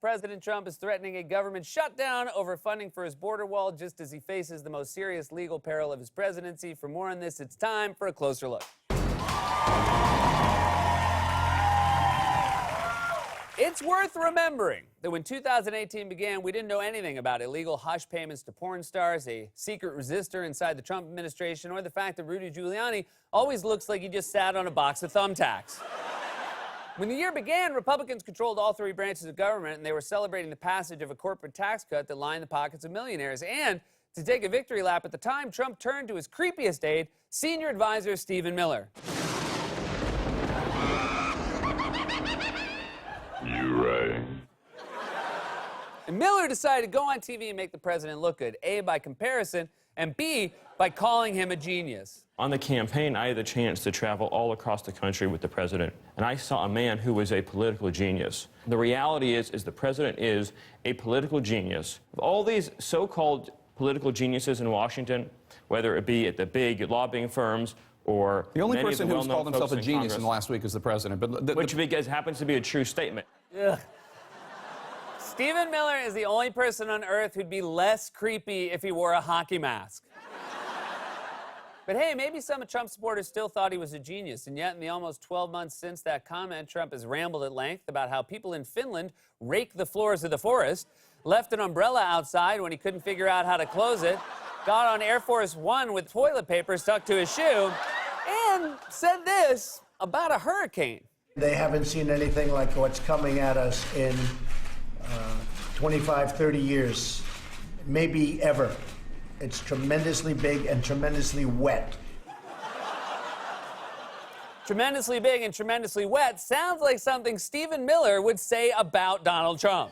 President Trump is threatening a government shutdown over funding for his border wall just as he faces the most serious legal peril of his presidency. For more on this, it's time for a closer look. It's worth remembering that when 2018 began, we didn't know anything about illegal hush payments to porn stars, a secret resistor inside the Trump administration, or the fact that Rudy Giuliani always looks like he just sat on a box of thumbtacks. When the year began, Republicans controlled all three branches of government, and they were celebrating the passage of a corporate tax cut that lined the pockets of millionaires. And to take a victory lap at the time, Trump turned to his creepiest aide, senior advisor Stephen Miller. You right. And Miller decided to go on TV and make the president look good, A, by comparison, and B, by calling him a genius. On the campaign, I had the chance to travel all across the country with the president, and I saw a man who was a political genius. The reality is the president is a political genius. Of all these so-called political geniuses in Washington, whether it be at the big lobbying firms or the only many person of the who's called himself a genius Congress, in the last week is the president. But which happens to be a true statement. Ugh. Stephen Miller is the only person on earth who'd be less creepy if he wore a hockey mask. But hey, maybe some of Trump's supporters still thought he was a genius, and yet in the almost 12 months since that comment, Trump has rambled at length about how people in Finland rake the floors of the forest, left an umbrella outside when he couldn't figure out how to close it, got on Air Force One with toilet paper stuck to his shoe, and said this about a hurricane. They haven't seen anything like what's coming at us in 25, 30 years, maybe ever. It's tremendously big and tremendously wet. Tremendously big and tremendously wet sounds like something Stephen Miller would say about Donald Trump.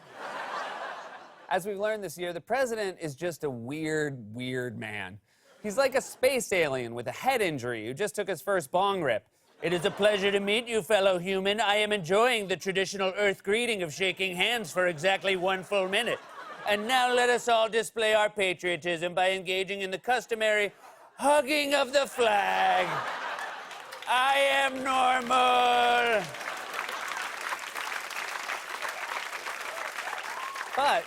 As we've learned this year, the president is just a weird man. He's like a space alien with a head injury who just took his first bong rip. It is a pleasure to meet you, fellow human. I am enjoying the traditional Earth greeting of shaking hands for exactly 1 full minute. And now let us all display our patriotism by engaging in the customary hugging of the flag. I am normal. But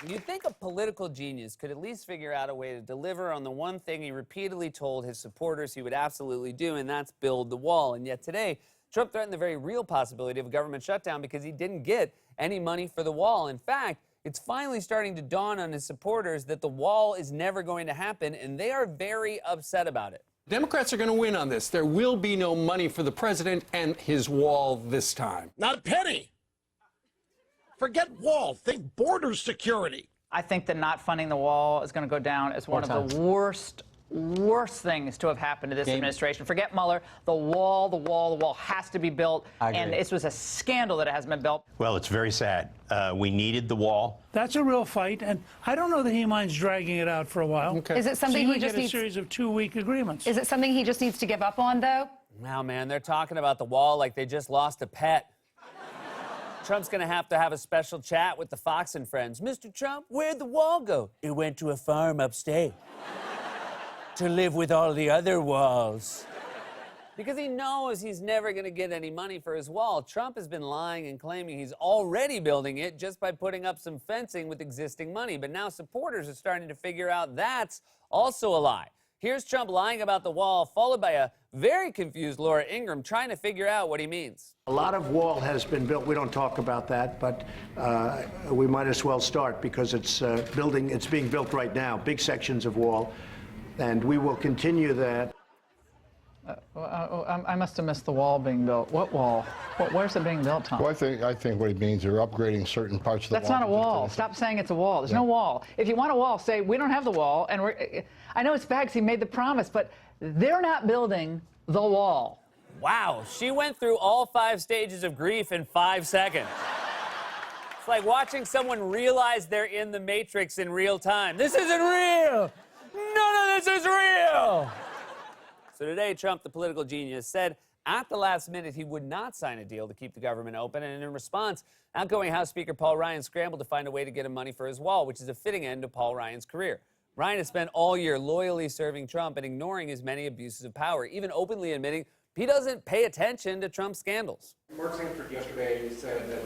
you'd think a political genius could at least figure out a way to deliver on the one thing he repeatedly told his supporters he would absolutely do, and that's build the wall. And yet today, Trump threatened the very real possibility of a government shutdown because he didn't get any money for the wall. In fact, it's finally starting to dawn on his supporters that the wall is never going to happen, and they are very upset about it. Democrats are going to win on this. There will be no money for the president and his wall this time. Not a penny. Forget wall. Think border security. I think that not funding the wall is going to go down as one of the worst things to have happened to this administration. Forget Mueller. The wall has to be built. And this was a scandal that it hasn't been built. Well, it's very sad. We needed the wall. That's a real fight, and I don't know that he minds dragging it out for a while. Okay. Is it something he just needs? A series of 2-week agreements. Is it something he just needs to give up on, though? Wow, man, they're talking about the wall like they just lost a pet. Trump's going to have a special chat with the Fox and Friends. Mr. Trump, where'd the wall go? It went to a farm upstate to live with all the other walls. Because he knows he's never going to get any money for his wall. Trump has been lying and claiming he's already building it just by putting up some fencing with existing money. But now supporters are starting to figure out that's also a lie. Here's Trump lying about the wall, followed by a very confused Laura Ingraham trying to figure out what he means. A lot of wall has been built. We don't talk about that, but we might as well start because it's being built right now, big sections of wall, and we will continue that. I must have missed the wall being built. What wall? Where's it being built, Tom? Well, I think what he means, they're upgrading certain parts of the wall. That's not a wall. Stop saying it's a wall. There's no wall. If you want a wall, say, we don't have the wall, and I know it's bad because he made the promise, but they're not building the wall. Wow, she went through all 5 stages of grief in 5 seconds. It's like watching someone realize they're in the Matrix in real time. This isn't real! None of this is real! So today, Trump, the political genius, said at the last minute he would not sign a deal to keep the government open, and in response, outgoing House Speaker Paul Ryan scrambled to find a way to get him money for his wall, which is a fitting end to Paul Ryan's career. Ryan has spent all year loyally serving Trump and ignoring his many abuses of power, even openly admitting He doesn't pay attention to Trump's scandals. Mark Sanford yesterday said that,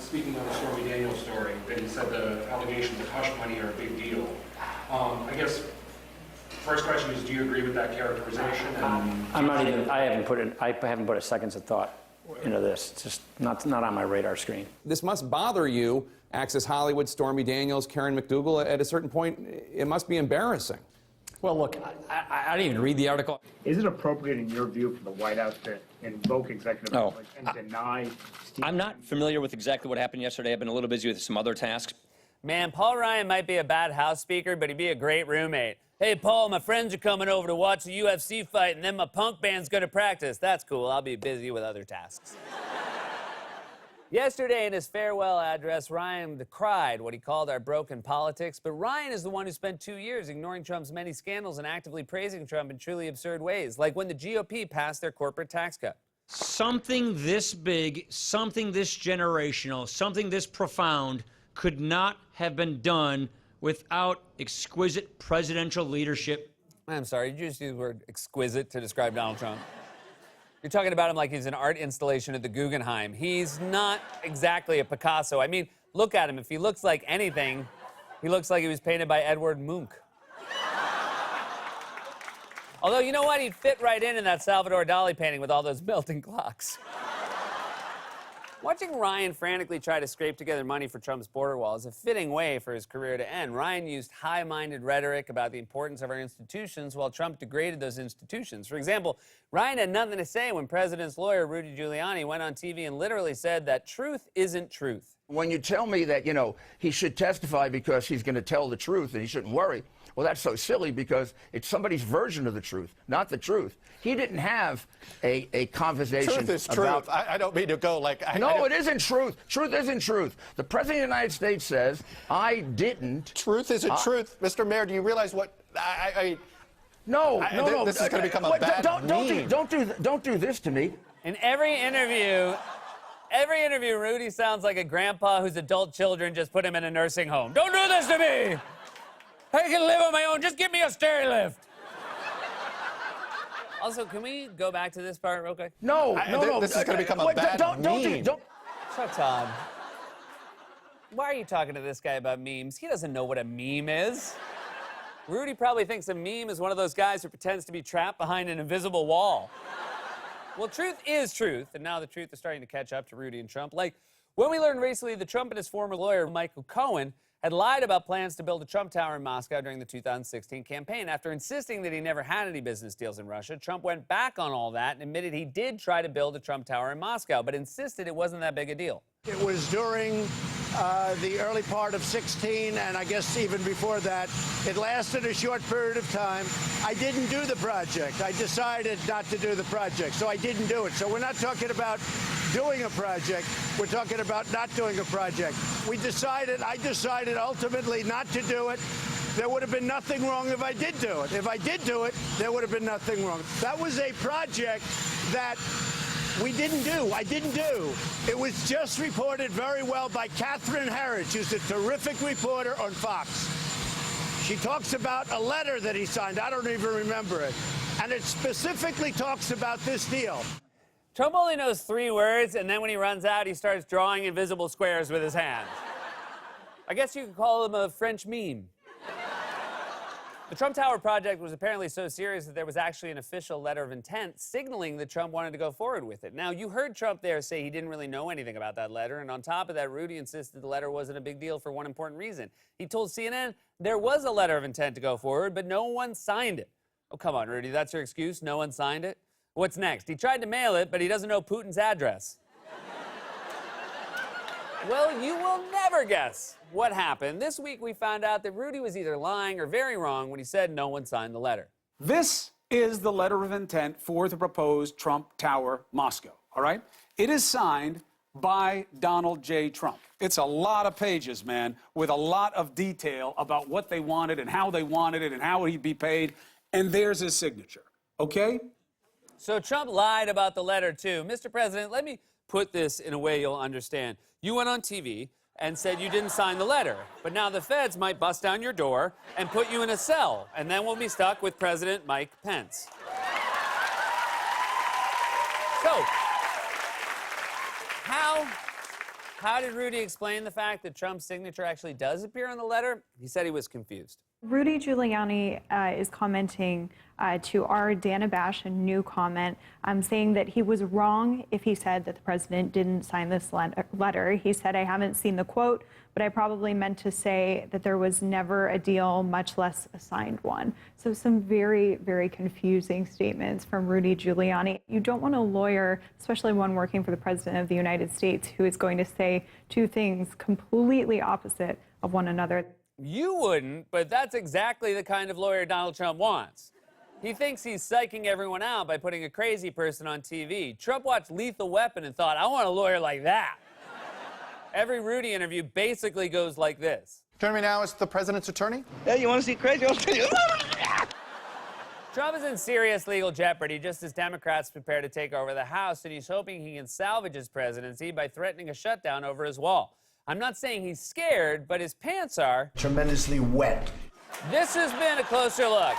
speaking on the Stormy Daniels story, that he said the allegations of hush money are a big deal. I guess, first question is, do you agree with that characterization? I haven't put a second's of thought into this. It's just not on my radar screen. This must bother you, Access Hollywood, Stormy Daniels, Karen McDougal. At a certain point, it must be embarrassing. Well, look, I didn't even read the article. Is it appropriate, in your view, for the White House to invoke executive privilege and deny Steve? I'm not familiar with exactly what happened yesterday. I've been a little busy with some other tasks. Man, Paul Ryan might be a bad House Speaker, but he'd be a great roommate. Hey, Paul, my friends are coming over to watch the UFC fight, and then my punk band's going to practice. That's cool. I'll be busy with other tasks. Yesterday, in his farewell address, Ryan decried what he called our broken politics, but Ryan is the one who spent 2 years ignoring Trump's many scandals and actively praising Trump in truly absurd ways, like when the GOP passed their corporate tax cut. Something this big, something this generational, something this profound could not have been done without exquisite presidential leadership. I'm sorry, did you just use the word exquisite to describe Donald Trump? You're talking about him like he's an art installation at the Guggenheim. He's not exactly a Picasso. I mean, look at him. If he looks like anything, he looks like he was painted by Edward Munch. Although, you know what? He'd fit right in that Salvador Dali painting with all those melting clocks. Watching Ryan frantically try to scrape together money for Trump's border wall is a fitting way for his career to end. Ryan used high-minded rhetoric about the importance of our institutions while Trump degraded those institutions. For example, Ryan had nothing to say when President's lawyer, Rudy Giuliani, went on TV and literally said that truth isn't truth. When you tell me that, he should testify because he's going to tell the truth and he shouldn't worry, well, that's so silly because it's somebody's version of the truth, not the truth. He didn't have a conversation. Truth is truth. I don't mean to go like... No, it isn't truth. Truth isn't truth. The President of the United States says, I didn't... Truth isn't truth. Mr. Mayor, do you realize what... No. This is going to become a bad meme. Don't do this to me. In every interview, Rudy sounds like a grandpa whose adult children just put him in a nursing home. Don't do this to me! I can live on my own. Just give me a stair lift. Also, can we go back to this part real quick? No. This is going to become a bad meme. Shut up. Why are you talking to this guy about memes? He doesn't know what a meme is. Rudy probably thinks a meme is one of those guys who pretends to be trapped behind an invisible wall. Well, truth is truth, and now the truth is starting to catch up to Rudy and Trump. Like when we learned recently that Trump and his former lawyer, Michael Cohen, had lied about plans to build a Trump Tower in Moscow during the 2016 campaign. After insisting that he never had any business deals in Russia, Trump went back on all that and admitted he did try to build a Trump Tower in Moscow, but insisted it wasn't that big a deal. It was during the early part of 16, and I guess even before that. It lasted a short period of time. I didn't do the project. I decided not to do the project, so I didn't do it. So we're not talking about doing a project. We're talking about not doing a project. I decided ultimately not to do it. There would have been nothing wrong if I did do it. If I did do it, there would have been nothing wrong. That was a project that we didn't do. I didn't do. It was just reported very well by Catherine Herridge, who's a terrific reporter on Fox. She talks about a letter that he signed. I don't even remember it. And it specifically talks about this deal. Trump only knows 3 words, and then when he runs out, he starts drawing invisible squares with his hand. I guess you could call him a French meme. The Trump Tower project was apparently so serious that there was actually an official letter of intent signaling that Trump wanted to go forward with it. Now, you heard Trump there say he didn't really know anything about that letter, and on top of that, Rudy insisted the letter wasn't a big deal for one important reason. He told CNN there was a letter of intent to go forward, but no one signed it. Oh, come on, Rudy, that's your excuse? No one signed it? What's next? He tried to mail it, but he doesn't know Putin's address. Well, you will never guess what happened. This week, we found out that Rudy was either lying or very wrong when he said no one signed the letter. This is the letter of intent for the proposed Trump Tower Moscow, all right? It is signed by Donald J. Trump. It's a lot of pages, man, with a lot of detail about what they wanted and how they wanted it and how he'd be paid, and there's his signature, okay? So Trump lied about the letter, too. Mr. President, let me put this in a way you'll understand. You went on TV and said you didn't sign the letter, but now the feds might bust down your door and put you in a cell, and then we'll be stuck with President Mike Pence. So, how did Rudy explain the fact that Trump's signature actually does appear on the letter? He said he was confused. Rudy Giuliani is commenting to our Dana Bash, a new comment, saying that he was wrong if he said that the president didn't sign this letter. He said, I haven't seen the quote, but I probably meant to say that there was never a deal, much less a signed one. So some very, very confusing statements from Rudy Giuliani. You don't want a lawyer, especially one working for the president of the United States, who is going to say two things completely opposite of one another. You wouldn't, but that's exactly the kind of lawyer Donald Trump wants. He thinks he's psyching everyone out by putting a crazy person on TV. Trump watched Lethal Weapon and thought, I want a lawyer like that. Every Rudy interview basically goes like this. Joining me now is the president's attorney. Hey, you want to see crazy? Trump is in serious legal jeopardy just as Democrats prepare to take over the House, and he's hoping he can salvage his presidency by threatening a shutdown over his wall. I'm not saying he's scared, but his pants are tremendously wet. This has been A Closer Look.